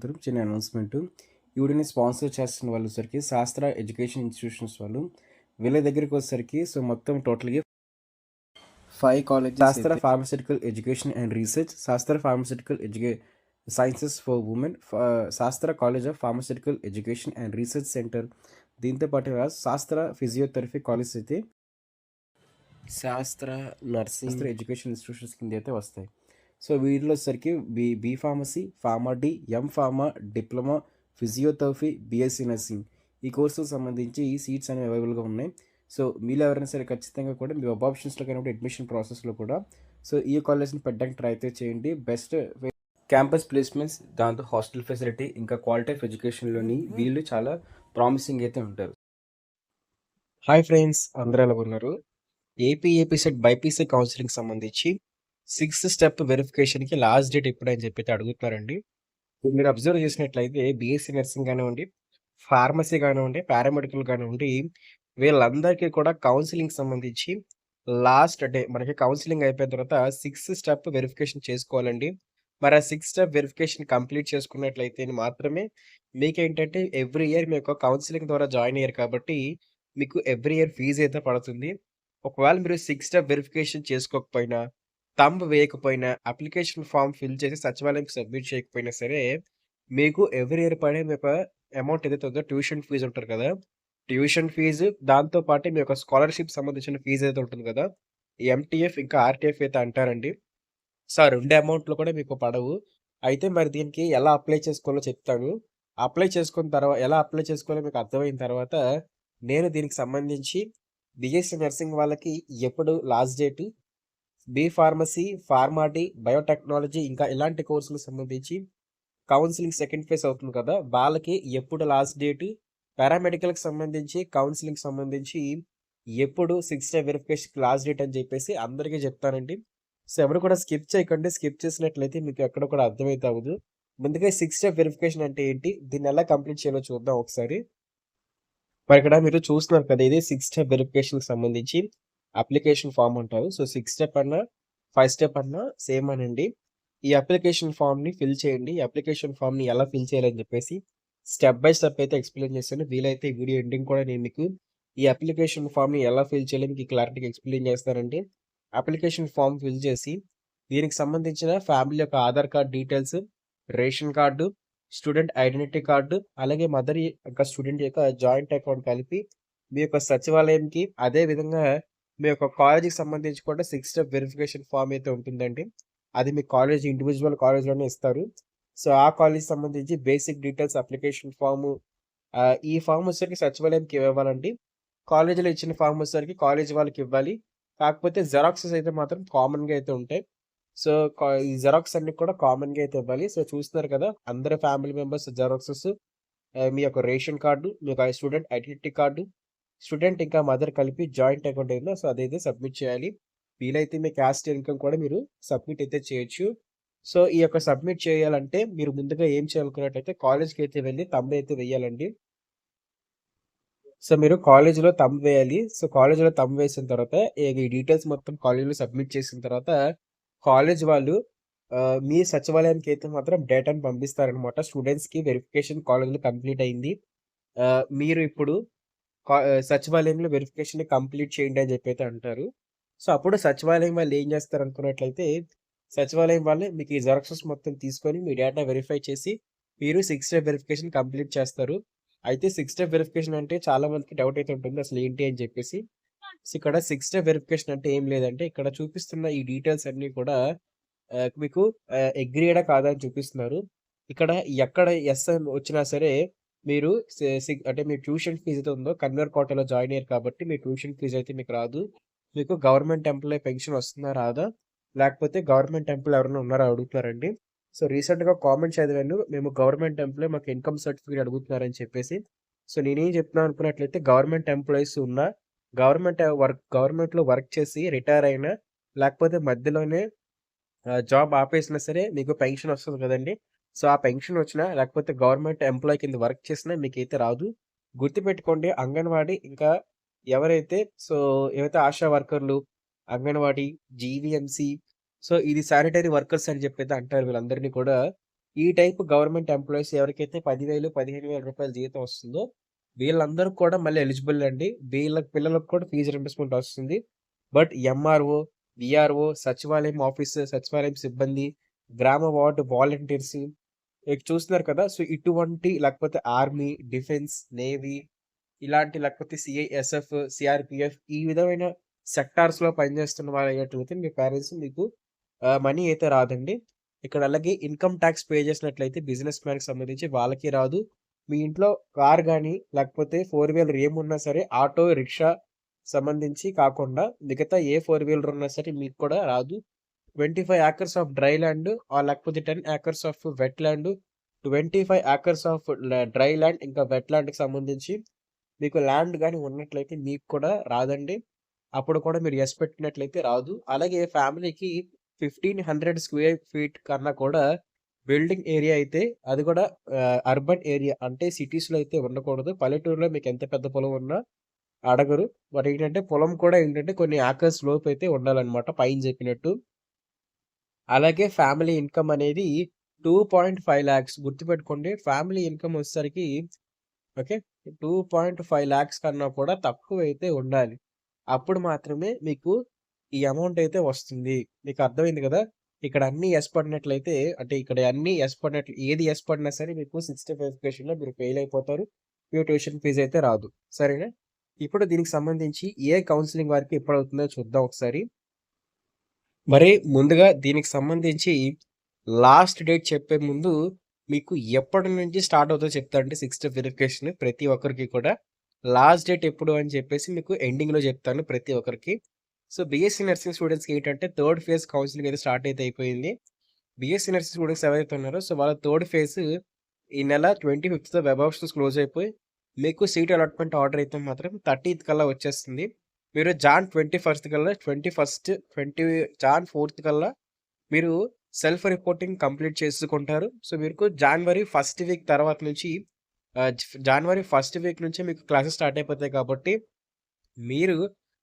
చెప్తారు. చిన్న అనౌన్స్‌మెంటు. ఈ వీడియోని స్పాన్సర్ చేస్తున్న వాళ్ళొచ్చేసరికి శాస్త్ర ఎడ్యుకేషన్ ఇన్‌స్టిట్యూషన్స్ వాళ్ళు. వీళ్ళ దగ్గరికొచ్చేసరికి మొత్తం టోటల్‌గా 5 కాలేజెస్ శాస్త్ర ఫార్మాస్యూటికల్ ఎడ్యుకేషన్ అండ్ రీసెర్చ్, శాస్త్ర ఫార్మాస్యూటికల్ సైన్సెస్ ఫర్ వుమెన్, శాస్త్ర college of pharmaceutical education and research centre. దీంతో పాటుగా శాస్త్ర ఫిజియోథెరపీ కాలేజ్ అయితే శాస్త్ర నర్సింగ్ ఎడ్యుకేషన్ ఇన్స్టిట్యూషన్స్ కింద అయితే వస్తాయి. సో వీటిలో వచ్చేసరికి B pharmacy, pharma D, M pharma, diploma, physiotherapy, BSc nursing ఈ కోర్సులకు సంబంధించి ఈ సీట్స్ అనేవి అవైలబుల్గా ఉన్నాయి. సో మీరు ఎవరైనా సరే ఖచ్చితంగా కూడా మీ వెబ్ ఆప్షన్స్లో కానీ అడ్మిషన్ ప్రాసెస్లో కూడా సో ఈ కాలేజ్ని పెట్టడానికి ట్రై అయితే చేయండి. బెస్ట్ క్యాంపస్ ప్లేస్మెంట్స్, దాంతో హాస్టల్ ఫెసిలిటీ, ఇంకా క్వాలిటీ ఆఫ్ ఎడ్యుకేషన్లోని వీళ్ళు చాలా ప్రామిసింగ్ అయితే ఉంటారు. హాయ్ ఫ్రెండ్స్, అందరూ ఎలా ఉన్నారు? ఏపీ సెట్ బైపీసీ కౌన్సిలింగ్ సంబంధించి 6th స్టెప్ వెరిఫికేషన్‌కి లాస్ట్ డేట్ ఎప్పుడని చెప్పి అడుగుతున్నారండి. మీరు అబ్జర్వ్ చేసినట్లయితే బీఎస్సీ నర్సింగ్ కానివ్వండి, ఫార్మసీ కానివ్వండి, పారామెడికల్ కానివ్వండి, వీళ్ళందరికీ కూడా కౌన్సిలింగ్ సంబంధించి లాస్ట్ డే మనకి కౌన్సిలింగ్ అయిపోయిన తర్వాత 6th స్టెప్ వెరిఫికేషన్ చేసుకోవాలండి. మరి ఆ 6th స్టెప్ వెరిఫికేషన్ కంప్లీట్ చేసుకున్నట్లయితే మాత్రమే మీకేంటంటే ఎవ్రీ ఇయర్ మీ యొక్క కౌన్సిలింగ్ ద్వారా జాయిన్ అయ్యారు కాబట్టి మీకు ఎవ్రీ ఇయర్ ఫీజ్ అయితే పడుతుంది. ఒకవేళ మీరు 6th స్టెప్ వెరిఫికేషన్ చేసుకోకపోయినా, థంబ్ వేయకపోయినా, అప్లికేషన్ ఫార్మ్ ఫిల్ చేసి సచివాలయంకి సబ్మిట్ చేయకపోయినా సరే, మీకు ఎవ్రీ ఇయర్ పడే మీ యొక్క అమౌంట్ ఏదైతే ఉందో ట్యూషన్ ఫీజ్ ఉంటది కదా! ట్యూషన్ ఫీజు దాంతో పాటు మీ యొక్క స్కాలర్‌షిప్ సంబంధించిన ఫీజ్ ఏదైతే ఉంటుంది కదా! ఎంటీఎఫ్ ఇంకా ఆర్‌టీఎఫ్ అయితే అంటారండి. సో, ఆ 2 అమౌంట్‌లు కూడా మీకు పడవు. అయితే మరి దీనికి ఎలా అప్లై చేసుకోవాలో చెప్తాను. అప్లై చేసుకున్న ఎలా అప్లై చేసుకోవాలో మీకు అర్థమైన తర్వాత, నేను దీనికి సంబంధించి బీఎస్సీ నర్సింగ్ వాళ్ళకి ఎప్పుడు last date, B pharmacy, pharma D, biotechnology ఇంకా ఇలాంటి కోర్సులకు సంబంధించి కౌన్సెలింగ్ సెకండ్ ఫేజ్ అవుతుంది కదా! వాళ్ళకి ఎప్పుడు లాస్ట్ డేట్, పారామెడికల్‌కి సంబంధించి కౌన్సెలింగ్‌కి సంబంధించి ఎప్పుడు 6th డే వెరిఫికేషన్‌కి లాస్ట్ డేట్ అని చెప్పేసి అందరికీ చెప్తానండి. సో, ఎవరు కూడా స్కిప్ చేయకండి. స్కిప్ చేసినట్లయితే మీకు ఎక్కడ కూడా అర్థమైతే అవ్వదు. ముందుగా 6th స్టెప్ వెరిఫికేషన్ అంటే ఏంటి? దీన్ని ఎలా కంప్లీట్ చేయాలో చూద్దాం ఒకసారి. మరి ఇక్కడ మీరు చూస్తున్నారు కదా! ఇది 6 స్టెప్ వెరిఫికేషన్‌కి సంబంధించి అప్లికేషన్ ఫార్మ్ అంటారు. సో, 6 స్టెప్ అన్నా, 5 స్టెప్ అన్నా సేమ్ అనండి. ఈ అప్లికేషన్ ఫార్మ్‌ని ఫిల్ చేయండి. ఈ అప్లికేషన్ ఫార్మ్‌ని ఎలా ఫిల్ చేయాలని చెప్పేసి స్టెప్ బై స్టెప్ అయితే ఎక్స్‌ప్లెయిన్ చేస్తాను. వీలైతే ఈ వీడియో ఎండింగ్ కూడా నేను మీకు ఈ అప్లికేషన్ ఫార్మ్‌ని ఎలా ఫిల్ చేయాలో మీకు క్లారిటీగా ఎక్స్‌ప్లెయిన్ చేస్తానండి. అప్లికేషన్ ఫార్మ్ ఫిల్ చేసి దీనికి సంబంధించిన ఫ్యామిలీ యొక్క Aadhaar card details, ration card, student identity card, అలాగే మదర్ యొక్క స్టూడెంట్ యొక్క జాయింట్ అకౌంట్ కలిపి మీ యొక్క సచివాలయంకి, అదే విధంగా మీ యొక్క కాలేజీకి సంబంధించి కూడా 6 స్టెప్ వెరిఫికేషన్ ఫార్మ్ అయితే ఉంటుందండి. అది మీ కాలేజ్ ఇండివిడ్యువల్ కాలేజ్‌లోనే ఇస్తారు. సో, ఆ కాలేజ్‌కి సంబంధించి బేసిక్ డీటెయిల్స్ అప్లికేషన్ ఫార్ము, ఈ ఫార్మ్ వచ్చేసరికి సచివాలయంకి ఇవ్వాలండి. కాలేజీలో ఇచ్చిన ఫార్మ్ వచ్చేసరికి కాలేజీ వాళ్ళకివ్వాలి. కాకపోతే జెరాక్సెస్ అయితే మాత్రం కామన్‌గా అయితే ఉంటాయి. సో, ఈ జెరాక్స్ అన్నీ కూడా కామన్‌గా అయితే ఇవ్వాలి. సో, చూస్తున్నారు కదా! అందరు ఫ్యామిలీ మెంబర్స్ జెరాక్సెస్, మీ యొక్క రేషన్ కార్డు, మీ యొక్క స్టూడెంట్ ఐడెంటిటీ కార్డు, స్టూడెంట్ ఇంకా మదర్ కలిపి జాయింట్ అకౌంట్ ఏదో సో, అదైతే సబ్మిట్ చేయాలి. వీలైతే మీ క్యాస్ట్ ఇన్‌కమ్ కూడా మీరు సబ్మిట్ అయితే చేయొచ్చు. సో, ఈ యొక్క సబ్మిట్ చేయాలంటే మీరు ముందుగా ఏం చేయాలనుకున్నట్టయితే కాలేజ్‌కైతే వెళ్లి థంబ్ అయితే వేయాలండి. సో, మీరు కాలేజ్‌లో థంబ్ వేయాలి. సో, కాలేజ్‌లో థంబ్ వేసిన తర్వాత ఈ డీటెయిల్స్ మొత్తం కాలేజ్‌లో సబ్మిట్ చేసిన తర్వాత కాలేజ్ వాళ్ళు మీ సచివాలయానికైతే మాత్రం డేటాను పంపిస్తారనమాట. స్టూడెంట్స్‌కి వెరిఫికేషన్ కాలేజ్‌లో కంప్లీట్ అయింది. మీరు ఇప్పుడు సచివాలయంలో వెరిఫికేషన్‌ని కంప్లీట్ చేయండి అని చెప్పైతే అంటారు. సో, అప్పుడు సచివాలయం వాళ్ళు ఏం చేస్తారనుకున్నట్లయితే, సచివాలయం వాళ్ళే మీకు ఈ జిరాక్సెస్ మొత్తం తీసుకొని మీ డేటా వెరిఫై చేసి, మీరు 6 స్టెప్ వెరిఫికేషన్ కంప్లీట్ చేస్తారు. అయితే 6 స్టెప్ వెరిఫికేషన్ అంటే చాలా మందికి డౌట్ అయితే ఉంటుంది. అసలు ఏంటి అని చెప్పేసి. సో, ఇక్కడ 6 స్టెప్ వెరిఫికేషన్ అంటే ఏం లేదంటే, ఇక్కడ చూపిస్తున్న ఈ డీటెయిల్స్ అన్నీ కూడా మీకు అగ్రీడా కాదా అని చూపిస్తున్నారు. ఇక్కడ ఎక్కడ యెస్ అని వచ్చినా సరే మీరు అంటే మీ ట్యూషన్ ఫీజ్ ఏదైతే ఉందో కన్వీనర్ కోటాలో జాయిన్ అయ్యారు కాబట్టి మీ ట్యూషన్ ఫీజ్ అయితే మీకు రాదు. మీకు గవర్నమెంట్ ఎంప్లాయీ పెన్షన్ వస్తుందా? రాదా? లేకపోతే గవర్నమెంట్ ఎంప్లాయీ ఎవరైనా ఉన్నారా? అడుగుతున్నారండి. సో, రీసెంట్‌గా కామెంట్ చదివాను. మేము గవర్నమెంట్ ఎంప్లాయీ మాకు ఇన్‌కమ్ సర్టిఫికేట్ అడుగుతున్నారని చెప్పేసి. సో, నేనేం చెప్తున్నాను అనుకున్నట్లయితే గవర్నమెంట్ ఎంప్లాయీస్ ఉన్నా, గవర్నమెంట్‌లో వర్క్ చేసి రిటైర్ అయినా, లేకపోతే మధ్యలోనే జాబ్ ఆపేసినా సరే మీకు పెన్షన్ వస్తది కదండీ! సో, ఆ పెన్షన్ వచ్చినా లేకపోతే గవర్నమెంట్ ఎంప్లాయీ కింద వర్క్ చేసినా మీకైతే రాదు. గుర్తుపెట్టుకోండి అంగన్వాడీ ఇంకా ఎవరైతే సో, ఏవైతే ఆశా వర్కర్‌లు, అంగన్వాడీ, జీవీఎంసీ సో, ఇది శానిటరీ వర్కర్స్ అని చెప్పైతే అంటారు వీళ్ళందరిని కూడా. ఈ టైప్ గవర్నమెంట్ ఎంప్లాయీస్ ఎవరికైతే 10,000, 15,000 రూపాయల జీతం వస్తుందో వీళ్ళందరూ కూడా మళ్ళీ ఎలిజిబుల్ అండి. వీళ్ళ పిల్లలకు కూడా ఫీజు రింబర్స్‌మెంట్ వస్తుంది. బట్ ఎంఆర్‌ఓ, వీఆర్‌ఓ, సచివాలయం ఆఫీసర్, సచివాలయం సిబ్బంది, గ్రామ వార్డ్ వాలంటీర్స్ చూస్తున్నారు కదా! సో, ఇటువంటి లేకపోతే ఆర్మీ, డిఫెన్స్, నేవీ ఇలాంటి లేకపోతే సీఐఎస్ఎఫ్, సీఆర్‌పీఎఫ్ ఈ విధమైన సెక్టార్స్‌లో పనిచేస్తున్న వాళ్ళయ్యేట్లయితే మీ పేరెంట్స్ మీకు మనీ అయితే రాదండి. ఇక్కడ అలాగే ఇన్‌కమ్ టాక్స్ పే చేసినట్లయితే బిజినెస్ మ్యాన్‌కి సంబంధించి వాళ్ళకి రాదు. మీ ఇంట్లో కార్ గాని, లేకపోతే ఫోర్ వీలర్ ఏమున్నా సరే ఆటో, రిక్షా సంబంధించి కాకుండా మిగతా ఏ ఫోర్ వీలర్ ఉన్నా సరే మీకు కూడా రాదు. 25 ఏకర్స్ ఆఫ్ డ్రై ల్యాండ్ లేకపోతే 10 acres of wet land, 25 acres of dry land ఇంకా వెట్ ల్యాండ్‌కి సంబంధించి మీకు ల్యాండ్ గాని ఉన్నట్లయితే మీకు కూడా రాదండి. అప్పుడు కూడా మీరు యెస్ పెట్టినట్లయితే రాదు. అలాగే ఫ్యామిలీకి 1500 స్క్వేర్ ఫీట్ కన్నా కూడా బిల్డింగ్ ఏరియా అయితే అది కూడా అర్బన్ ఏరియా అంటే సిటీస్‌లో అయితే ఉండకూడదు. పల్లెటూరులో మీకు ఎంత పెద్ద పొలం ఉన్నా అడగరు. మరేంటంటే పొలం కూడా ఏంటంటే కొన్ని ఏకర్స్ లోపు అయితే ఉండాలన్నమాట పైన చెప్పినట్టు. అలాగే ఫ్యామిలీ ఇన్‌కమ్ అనేది 2.5 లాక్స్ గుర్తుపెట్టుకోండి. ఫ్యామిలీ ఇన్‌కమ్ వచ్చేసరికి ఓకే. 2.5 లాక్స్ కన్నా కూడా తక్కువైతే ఉండాలి. అప్పుడు మాత్రమే మీకు ఈ అమౌంట్ అయితే వస్తుంది. మీకు అర్థమైంది కదా! ఇక్కడ అన్నీ యెస్ పడినట్లయితే అంటే ఇక్కడ అన్నీ యెస్ పడినట్లు ఏది యెస్ పడినా సరే మీకు 60 వెరిఫికేషన్‌లో మీరు ఫెయిల్ అయిపోతారు. మీ ట్యూషన్ ఫీజ్ అయితే రాదు. సరేనా? ఇప్పుడు దీనికి సంబంధించి ఏ కౌన్సెలింగ్ వరకు ఎప్పుడవుతుందో చూద్దాం ఒకసారి. మరి ముందుగా దీనికి సంబంధించి లాస్ట్ డేట్ చెప్పే ముందు మీకు ఎప్పటి నుంచి స్టార్ట్ అవుతుందో చెప్తా అండి 6 స్టెప్ వెరిఫికేషన్ ప్రతి ఒక్కరికి కూడా. లాస్ట్ డేట్ ఎప్పుడు అని చెప్పేసి మీకు ఎండింగ్‌లో చెప్తాను ప్రతి ఒక్కరికి. సో, బీఎస్సీ నర్సింగ్ స్టూడెంట్స్‌కి ఏంటంటే థర్డ్ ఫేజ్ కౌన్సెలింగ్ అయితే స్టార్ట్ అయితే అయిపోయింది. బీఎస్సీ నర్సింగ్ స్టూడెంట్స్ ఎవరైతే ఉన్నారో సో, వాళ్ళ థర్డ్ ఫేజ్ ఈ నెల 25థ్ వెబ్ ఆప్షన్స్ క్లోజ్ అయిపోయి మీకు సీట్ అలాట్‌మెంట్ ఆర్డర్ అయితే మాత్రం 30థ్ కల్లా వచ్చేస్తుంది. మీరు జాన్ 21st కల్లా 4th కల్లా మీరు సెల్ఫ్ రిపోర్టింగ్ కంప్లీట్ చేసుకుంటారు. సో, మీకు జాన్వరి ఫస్ట్ వీక్ తర్వాత నుంచి జాన్వరి ఫస్ట్ వీక్ నుంచే మీకు క్లాసెస్ స్టార్ట్ అయిపోతాయి కాబట్టి, మీరు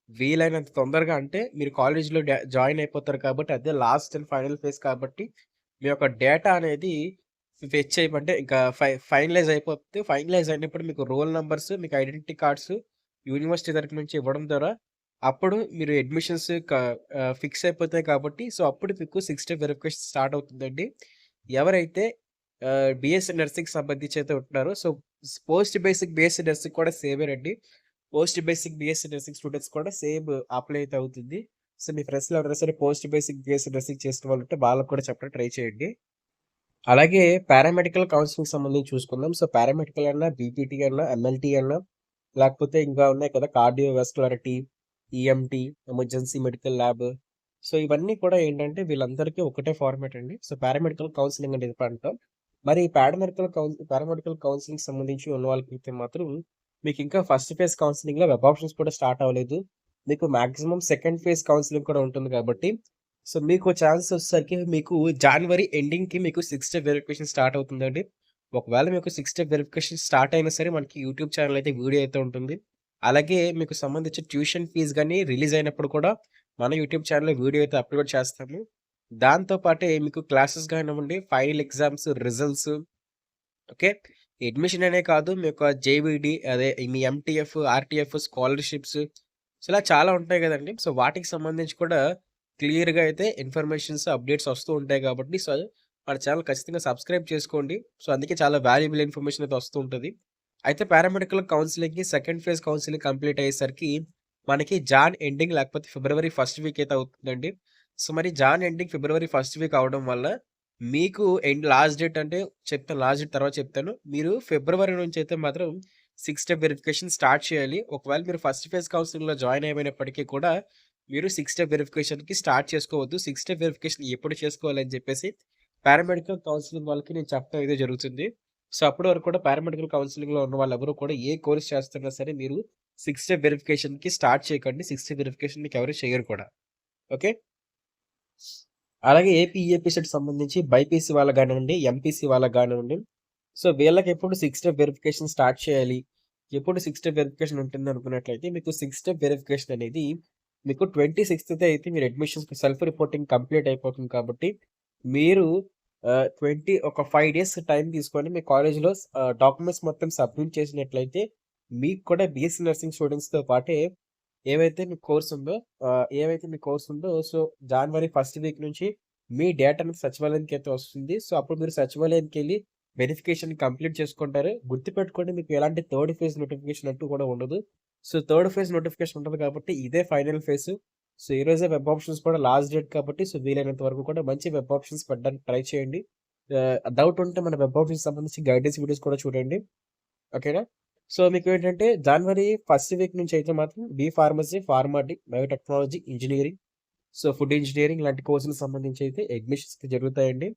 వీలైనంత తొందరగా అంటే మీరు కాలేజ్‌లో జాయిన్ అయిపోతారు కాబట్టి అదే లాస్ట్ అండ్ ఫైనల్ ఫేజ్ కాబట్టి, మీ యొక్క డేటా అనేది ఫెచ్ చేయమంటే ఇంకా ఫైనలైజ్ అయిపోద్ది. ఫైనలైజ్ అయినప్పుడు మీకు రోల్ నంబర్స్, మీకు ఐడెంటిటీ కార్డ్స్ యూనివర్సిటీ తరపు నుంచి ఇవ్వడం ద్వారా అప్పుడు మీరు అడ్మిషన్స్ ఫిక్స్ అయిపోతాయి కాబట్టి, సో, అప్పుడు మీకు 6 స్టెప్ వెరిఫికేషన్ స్టార్ట్ అవుతుందండి. ఎవరైతే బీఎస్సీ నర్సింగ్‌కి సంబంధించి అయితే ఉంటున్నారో so, post basic BSc nursing కూడా సేమేనండి. Post basic BSc nursing students కూడా సేమ్ అప్లై అయితే అవుతుంది. సో, మీ ఫ్రెండ్స్‌లో ఎవరైనా సరే పోస్ట్ బేసిక్ బీఎస్సీ నర్సింగ్ చేసిన వాళ్ళు ఉంటే వాళ్ళకి కూడా చెప్పడానికి ట్రై చేయండి. అలాగే పారామెడికల్ కౌన్సిలింగ్‌కి సంబంధించి చూసుకుందాం. సో, పారామెడికల్ అన్నా, బీపీటీ అన్నా, ఎంఎల్టీ అన్నా లేకపోతే ఇంకా ఉన్నాయి కదా! Cardiovascularity, EMT, emergency medical lab. So, ఇవన్నీ కూడా ఏంటంటే వీళ్ళందరికీ ఒకటే ఫార్మాట్ అండి. సో, పారామెడికల్ కౌన్సిలింగ్ అనేది అంటాం. మరి పారామెడికల్ కౌన్సిలింగ్‌కి సంబంధించి ఉన్న వాళ్ళకైతే మాత్రం మీకు ఇంకా ఫస్ట్ ఫేజ్ కౌన్సిలింగ్‌లో వెబ్ ఆప్షన్స్ కూడా స్టార్ట్ అవ్వలేదు. మీకు మాక్సిమం సెకండ్ ఫేజ్ కౌన్సిలింగ్ కూడా ఉంటుంది కాబట్టి, సో, మీకు ఛాన్స్ వచ్చేసరికి మీకు జాన్వరి ఎండింగ్‌కి మీకు 6 స్టెప్ వెరిఫికేషన్ స్టార్ట్ అవుతుందండి. ఒకవేళ మీకు 6 స్టెప్ వెరిఫికేషన్ స్టార్ట్ అయినా సరే మనకి యూట్యూబ్ ఛానల్ అయితే వీడియో అయితే ఉంటుంది. అలాగే మీకు సంబంధించి ట్యూషన్ ఫీజ్ గాని రిలీజ్ అయినప్పుడు కూడా మన యూట్యూబ్ ఛానల్‌లో వీడియో అయితే అప్‌లోడ్ చేస్తాము. దాంతో పాటే మీకు క్లాసెస్ కానివ్వండి, final exams, results okay. Admission అనే కాదు మీ యొక్క జేవీడీ అదే మీ ఎంటీఎఫ్, ఆర్టీఎఫ్, స్కాలర్‌షిప్స్ సో, ఇలా చాలా ఉంటాయి గదండీ. సో, వాటికి సంబంధించి కూడా క్లియర్‌గా అయితే ఇన్ఫర్మేషన్స్, అప్డేట్స్ వస్తూ ఉంటాయి కాబట్టి సో, మన ఛానల్ ఖచ్చితంగా సబ్స్క్రైబ్ చేసుకోండి. సో, అందుకే చాలా వాల్యుబుల్ ఇన్ఫర్మేషన్ అయితే వస్తూ ఉంటది. అయితే పారామెడికల్ కౌన్సెలింగ్‌కి సెకండ్ ఫేజ్ కౌన్సెలింగ్ కంప్లీట్ అయ్యేసరికి మనకి జాన్ ఎండింగ్ లేకపోతే ఫిబ్రవరి ఫస్ట్ వీక్ అయితే అవుతుందండి. సో, మరి జాన్ ఎండింగ్, ఫిబ్రవరి ఫస్ట్ వీక్ అవ్వడం వల్ల మీకు లాస్ట్ డేట్ అంటే చెప్తాను. లాస్ట్ డేట్ తర్వాత చెప్తాను. మీరు ఫిబ్రవరి నుంచి అయితే మాత్రం 6 స్టెప్ వెరిఫికేషన్ స్టార్ట్ చేయాలి. ఒకవేళ మీరు ఫస్ట్ ఫేజ్ కౌన్సెలింగ్‌లో జాయిన్ అయిపోయినప్పటికీ కూడా మీరు 6 స్టెప్ వెరిఫికేషన్‌కి స్టార్ట్ చేసుకోవద్దు. 6 స్టెప్ వెరిఫికేషన్ ఎప్పుడు చేసుకోవాలని చెప్పేసి పారామెడికల్ కౌన్సెలింగ్ వాళ్ళకి నేను చెప్పడం అయితే జరుగుతుంది. సో, అప్పటి వరకు కూడా పారామెడికల్ కౌన్సెలింగ్‌లో ఉన్న వాళ్ళెవరు కూడా ఏ కోర్స్ చేస్తున్నా సరే మీరు 6 స్టెప్ వెరిఫికేషన్‌కి స్టార్ట్ చేయకండి. 6 స్టెప్ వెరిఫికేషన్ మీకు ఎవరు చేయరు కూడా. ఓకే. అలాగే ఏపీ, ఈఏపీ సెట్ సంబంధించి బైపీసీ వాళ్ళకి గానివ్వండి, ఎంపీసీ వాళ్ళకి గానివ్వండి. సో, వీళ్ళకెప్పుడు 6 స్టెప్ వెరిఫికేషన్ స్టార్ట్ చేయాలి? ఎప్పుడు 6 స్టెప్ వెరిఫికేషన్ ఉంటుందనుకున్నట్లయితే మీకు 6 స్టెప్ వెరిఫికేషన్ అనేది మీకు 26థ్ అయితే మీరు అడ్మిషన్స్ సెల్ఫ్ రిపోర్టింగ్ కంప్లీట్ అయిపోతుంది కాబట్టి, మీరు ఒక 5 డేస్ టైం తీసుకొని మీ కాలేజ్‌లో డాక్యుమెంట్స్ మొత్తం సబ్మిట్ చేసినట్లయితే మీకు కూడా బీఎస్సీ నర్సింగ్ స్టూడెంట్స్‌తో పాటే ఏవైతే మీ కోర్స్ ఉందో ఏవైతే మీ కోర్స్ ఉందో సో జనవరి ఫస్ట్ వీక్ నుంచి మీ డేటా అనేది సచివాలయానికైతే వస్తుంది. సో అప్పుడు మీరు సచివాలయానికెళ్ళి వెరిఫికేషన్ కంప్లీట్ చేసుకుంటారు. గుర్తుపెట్టుకోండి మీకు ఎలాంటి థర్డ్ ఫేజ్ నోటిఫికేషన్ అంటూ కూడా ఉండదు. సో థర్డ్ ఫేజ్ నోటిఫికేషన్ ఉంటది కాబట్టి ఇదే ఫైనల్ ఫేజ్. సో ఈరోజే వెబ్ ఆప్షన్స్ కూడా లాస్ట్ డేట్ కాబట్టి సో వీలైనంత వరకు కూడా మంచి వెబ్ ఆప్షన్స్ పెట్టడానికి ట్రై చేయండి. డౌట్ ఉంటే మన వెబ్ ఆప్షన్స్ సంబంధించి గైడెన్స్ వీడియోస్ కూడా చూడండి. ఓకేనా? సో మీకేంటంటే జనవరి ఫస్ట్ వీక్ నుంచి అయితే మాత్రం B pharmacy, pharma D, biotechnology, engineering, so food engineering లాంటి కోర్సులకు సంబంధించి అయితే అడ్మిషన్స్ జరుగుతాయండి.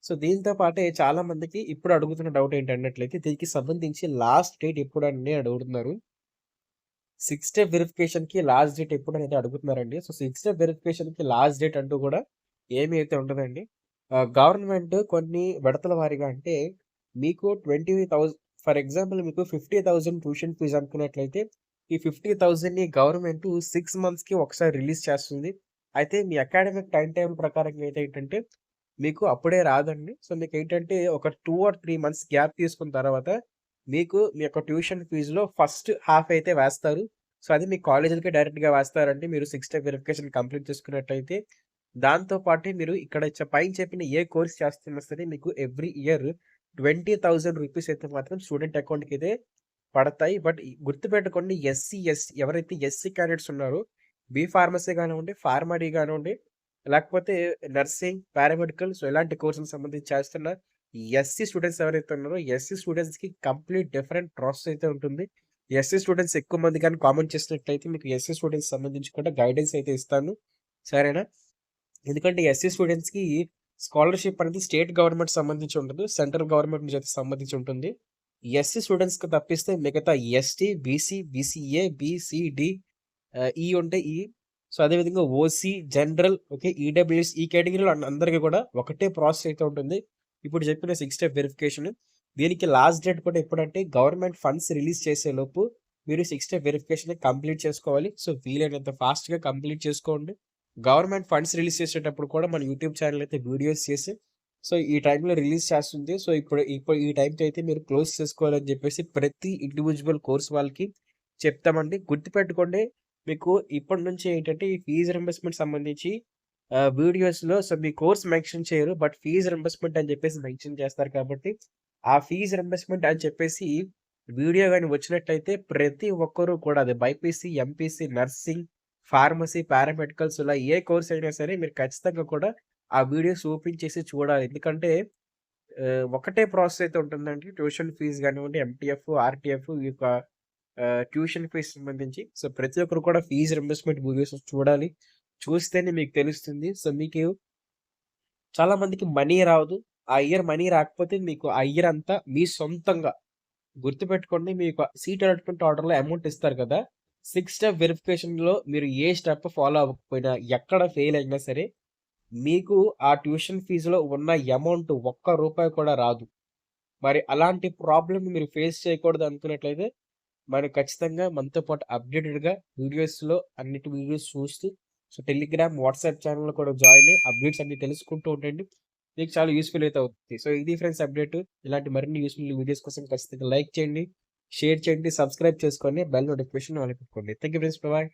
సో దీంతో పాటే చాలా మందికి ఇప్పుడు అడుగుతున్న డౌట్ ఏంటన్నట్లయితే దీనికి సంబంధించి లాస్ట్ డేట్ ఎప్పుడని అడుగుతున్నారు. 6 స్టెప్ వెరిఫికేషన్‌కి లాస్ట్ డేట్ ఎప్పుడనేది అడుగుతున్నారండి. సో 6 స్టెప్ వెరిఫికేషన్‌కి లాస్ట్ డేట్ అంటూ కూడా ఏమీ అయితే ఉండదండి. గవర్నమెంట్ కొన్ని విడతల వారీగా అంటే మీకు 20,000 ఫర్ ఎగ్జాంపుల్ మీకు 50,000 ట్యూషన్ ఫీజ్ అనుకున్నట్లయితే ఈ 50,000ని గవర్నమెంట్ 6 మంత్స్‌కి ఒకసారి రిలీజ్ చేస్తుంది. అయితే మీ అకాడమిక్ టైమ్ టేబుల్ ప్రకారంగా అయితే ఏంటంటే మీకు అప్పుడే రాదండి. సో మీకేంటంటే ఒక 2 ఆర్ 3 మంత్స్ గ్యాప్ తీసుకున్న తర్వాత మీకు మీ యొక్క ట్యూషన్ ఫీజులో ఫస్ట్ హాఫ్ అయితే వేస్తారు. సో అది మీ కాలేజీలకే డైరెక్ట్‌గా వేస్తారండి. మీరు 6 స్టెప్ వెరిఫికేషన్ కంప్లీట్ చేసుకున్నట్టయితే. దాంతో పాటే మీరు ఇక్కడ పైన చెప్పిన ఏ కోర్స్ చేస్తున్నా సరే మీకు ఎవ్రీ ఇయర్ 20,000 రూపీస్ అయితే మాత్రం స్టూడెంట్ అకౌంట్‌కైతే పడతాయి. బట్ గుర్తుపెట్టుకోండి ఎస్సీ ఎవరైతే ఎస్సీ క్యాండిడేట్స్ ఉన్నారో బీ ఫార్మసీ కానివ్వండి, ఫార్మా డి కానివ్వండి, లేకపోతే నర్సింగ్, పారామెడికల్ సో ఇలాంటి కోర్సులకు సంబంధించి చేస్తున్న ఎస్సీ స్టూడెంట్స్ ఎవరైతే ఉన్నారో ఎస్సీ స్టూడెంట్స్‌కి కంప్లీట్ డిఫరెంట్ ప్రాసెస్ అయితే ఉంటుంది. ఎస్సీ స్టూడెంట్స్ ఎక్కువ మంది గాని కామెంట్ చేసినట్లయితే మీకు ఎస్సీ స్టూడెంట్స్ సంబంధించి కూడా గైడెన్స్ అయితే ఇస్తాను. సరేనా? ఎందుకంటే ఎస్సీ స్టూడెంట్స్‌కి స్కాలర్‌షిప్ అనేది స్టేట్ గవర్నమెంట్ సంబంధించి ఉండదు. సెంట్రల్ గవర్నమెంట్ నుంచి అయితే సంబంధించి ఉంటుంది. ఎస్సీ స్టూడెంట్స్‌కి తప్పిస్తే మిగతా ST, BC, BCA, B, D, E ఉంటే ఈ. సో అదేవిధంగా ఓసీ, జనరల్, ఓకే, ఈడబ్ల్యూఎస్ ఈ కేటగిరీలో అందరికి కూడా ఒకటే ప్రాసెస్ అయితే ఉంటుంది. ఇప్పుడు చెప్పిన 6 స్టెప్ వెరిఫికేషన్. దీనికి లాస్ట్ డేట్ కూడా ఎప్పుడంటే గవర్నమెంట్ ఫండ్స్ రిలీజ్ చేసేలోపు మీరు 6 స్టెప్ వెరిఫికేషన్ కంప్లీట్ చేసుకోవాలి. సో వీలైనంత ఫాస్ట్‌గా కంప్లీట్ చేసుకోండి. గవర్నమెంట్ ఫండ్స్ రిలీజ్ చేసేటప్పుడు కూడా మన యూట్యూబ్ ఛానల్ అయితే వీడియోస్ చేసి సో ఈ టైంలో రిలీజ్ చేస్తుంది. సో ఇప్పుడు ఇప్పుడు ఈ టైంకి అయితే మీరు క్లోజ్ చేసుకోవాలని చెప్పేసి ప్రతి ఇండివిడ్యువల్ కోర్స్ వాళ్ళకి చెప్తామండి. గుర్తుపెట్టుకోండి మీకు ఇప్పటి నుంచి ఏంటంటే ఈ ఫీజ్ రింబర్స్‌మెంట్ సంబంధించి వీడియోస్‌లో సో మీ కోర్స్ మెన్షన్ చేయరు. బట్ ఫీజ్ రింబర్స్‌మెంట్ అని చెప్పేసి మెన్షన్ చేస్తారు కాబట్టి, ఆ ఫీజ్ రింబర్స్‌మెంట్ అని చెప్పేసి వీడియో గాని వచ్చినట్టయితే ప్రతి ఒక్కరు కూడా అది BiPC, MPC, nursing, pharmacy, paramedicals ఇలా ఏ కోర్స్ అయినా సరే మీరు ఖచ్చితంగా కూడా ఆ వీడియోస్ ఓపెన్ చేసి చూడాలి. ఎందుకంటే ఒకటే ప్రాసెస్ అయితే ఉంటుందండి. ట్యూషన్ ఫీజ్ గానివ్వండి, ఎంటీఎఫ్, ఆర్‌టీఎఫ్ ఈ యొక్క ట్యూషన్ ఫీజ్ సంబంధించి. సో ప్రతి ఒక్కరు కూడా ఫీజ్ రింబర్స్‌మెంట్ వీడియోస్ చూడాలి. చూస్తేనే మీకు తెలుస్తుంది. సో మీకు చాలా మందికి మనీ రాదు. ఆ ఇయర్ మనీ రాకపోతే మీకు ఆ ఇయర్ అంతా మీ సొంతంగా గుర్తుపెట్టుకోండి. మీకు సీట్ అలాట్‌మెంట్ ఆర్డర్‌లో అమౌంట్ ఇస్తారు కదా! 6 స్టెప్ వెరిఫికేషన్‌లో మీరు ఏ స్టెప్ ఫాలో అవ్వకపోయినా, ఎక్కడ ఫెయిల్ అయినా సరే, మీకు ఆ ట్యూషన్ ఫీజులో ఉన్న అమౌంట్ ఒక్క రూపాయి కూడా రాదు. మరి అలాంటి ప్రాబ్లమ్‌ని మీరు ఫేస్ చేయకూడదు అనుకున్నట్లయితే మరి ఖచ్చితంగా మనతో పాటు అప్‌డేటెడ్‌గా వీడియోస్‌లో అన్నిటి వీడియోస్ చూస్తూ సో టెలిగ్రామ్, వాట్సాప్ ఛానెల్‌లో కూడా జాయిన్ అయ్యి అప్డేట్స్ అన్నీ తెలుసుకుంటూ ఉండండి. మీకు చాలా యూజ్‌ఫుల్ అయితే అవుతుంది. సో ఇది ఫ్రెండ్స్ అప్డేట్. ఇలాంటి మరిన్ని యూజ్‌ఫుల్ వీడియోస్ కోసం ఖచ్చితంగా లైక్ చేయండి, షేర్ చేయండి, సబ్స్క్రైబ్ చేసుకొని బెల్ నోటిఫికేషన్ ఆన్ పెట్టుకోండి. Thank you friends. బై.